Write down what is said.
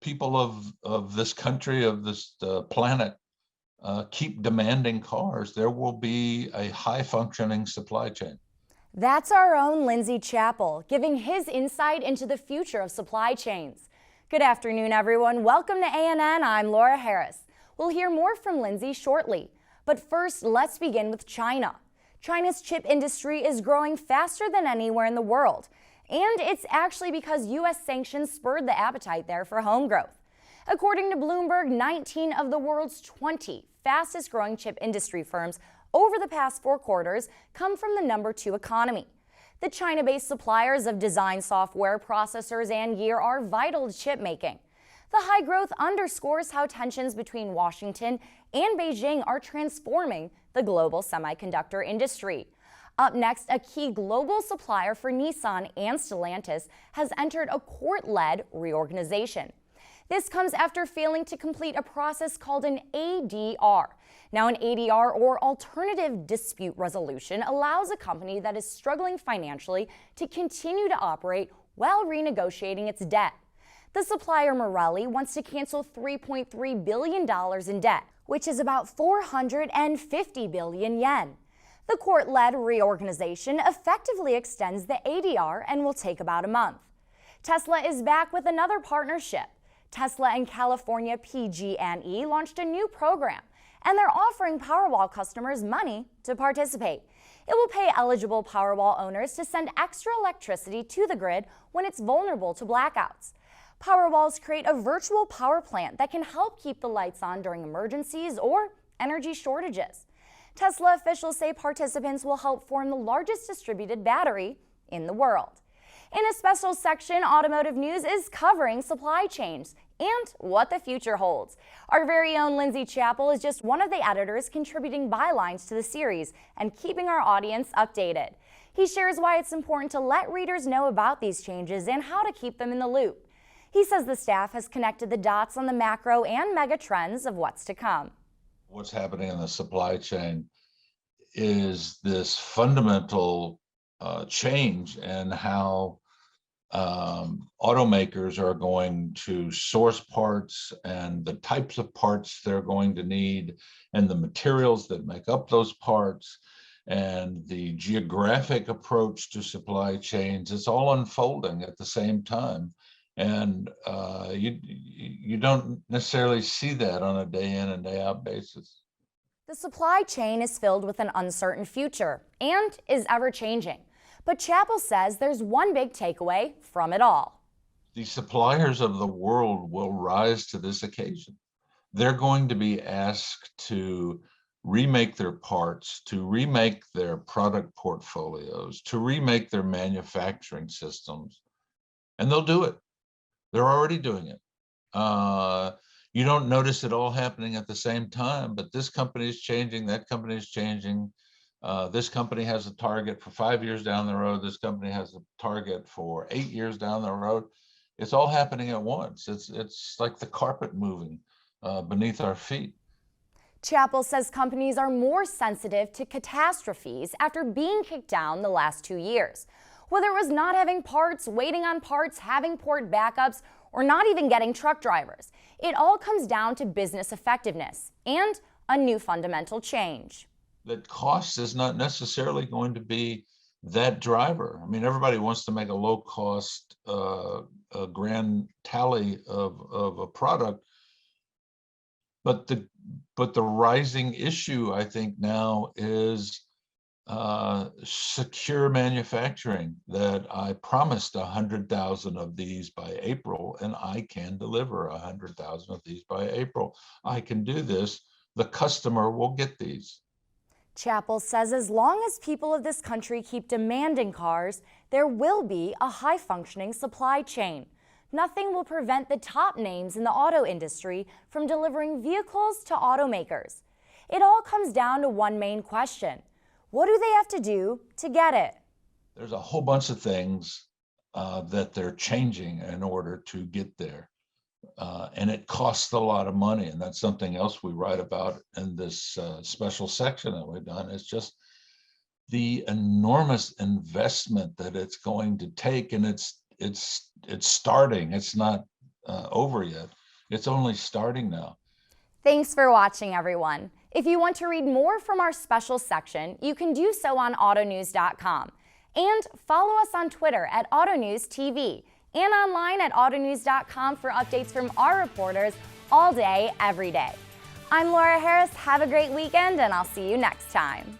people of this country, of this planet, keep demanding cars, there will be a high functioning supply chain. That's our own Lindsay Chappell giving his insight into the future of supply chains. Good afternoon, everyone. Welcome to ANN. I'm Laura Harris. We'll hear more from Lindsay shortly. But first, let's begin with China. China's chip industry is growing faster than anywhere in the world. And it's actually because U.S. sanctions spurred the appetite there for home growth. According to Bloomberg, 19 of the world's 20 fastest growing chip industry firms over the past 4 quarters come from the number 2 economy. The China-based suppliers of design software, processors, and gear are vital to chip making. The high growth underscores how tensions between Washington and Beijing are transforming the global semiconductor industry. Up next, a key global supplier for Nissan and Stellantis has entered a court-led reorganization. This comes after failing to complete a process called an ADR. Now, an ADR, or Alternative Dispute Resolution, allows a company that is struggling financially to continue to operate while renegotiating its debt. The supplier MARELLI wants to cancel $3.3 billion in debt, which is about 450 billion yen. The court-led reorganization effectively extends the ADR and will take about a month. Tesla is back with another partnership. Tesla and California PG&E launched a new program, and they're offering Powerwall customers money to participate. It will pay eligible Powerwall owners to send extra electricity to the grid when it's vulnerable to blackouts. Powerwalls create a virtual power plant that can help keep the lights on during emergencies or energy shortages. Tesla officials say participants will help form the largest distributed battery in the world. In a special section, Automotive News is covering supply chains and what the future holds. Our very own Lindsay Chappell is just one of the editors contributing bylines to the series and keeping our audience updated. He shares why it's important to let readers know about these changes and how to keep them in the loop. He says the staff has connected the dots on the macro and mega trends of what's to come. What's happening in the supply chain is this fundamental change in how automakers are going to source parts and the types of parts they're going to need and the materials that make up those parts and the geographic approach to supply chains. It's all unfolding at the same time. And you don't necessarily see that on a day in and day out basis. The supply chain is filled with an uncertain future and is ever changing. But Chappell says there's one big takeaway from it all. The suppliers of the world will rise to this occasion. They're going to be asked to remake their parts, to remake their product portfolios, to remake their manufacturing systems, and they'll do it. They're already doing it. You don't notice it all happening at the same time, but this company is changing, that company is changing. This company has a target for 5 years down the road. This company has a target for 8 years down the road. It's all happening at once. It's like the carpet moving beneath our feet. Chappell says companies are more sensitive to catastrophes after being kicked down the last 2 years. Whether it was not having parts, waiting on parts, having port backups, or not even getting truck drivers, it all comes down to business effectiveness and a new fundamental change. That cost is not necessarily going to be that driver. I mean, everybody wants to make a low cost a grand tally of a product, but the rising issue, I think, now is secure manufacturing, that I promised 100,000 of these by April, and I can deliver 100,000 of these by April. I can do this. The customer will get these. Chappell says as long as people of this country keep demanding cars, there will be a high-functioning supply chain. Nothing will prevent the top names in the auto industry from delivering vehicles to automakers. It all comes down to one main question. What do they have to do to get it? There's a whole bunch of things that they're changing in order to get there. And it costs a lot of money. And that's something else we write about in this special section that we've done. It's just the enormous investment that it's going to take. And it's starting. It's not over yet. It's only starting now. Thanks for watching, everyone. If you want to read more from our special section, you can do so on AUTONEWS.com. And follow us on Twitter at AUTONEWSTV and online at AUTONEWS.com for updates from our reporters all day, every day. I'm Laura Harris. Have a great weekend, and I'll see you next time.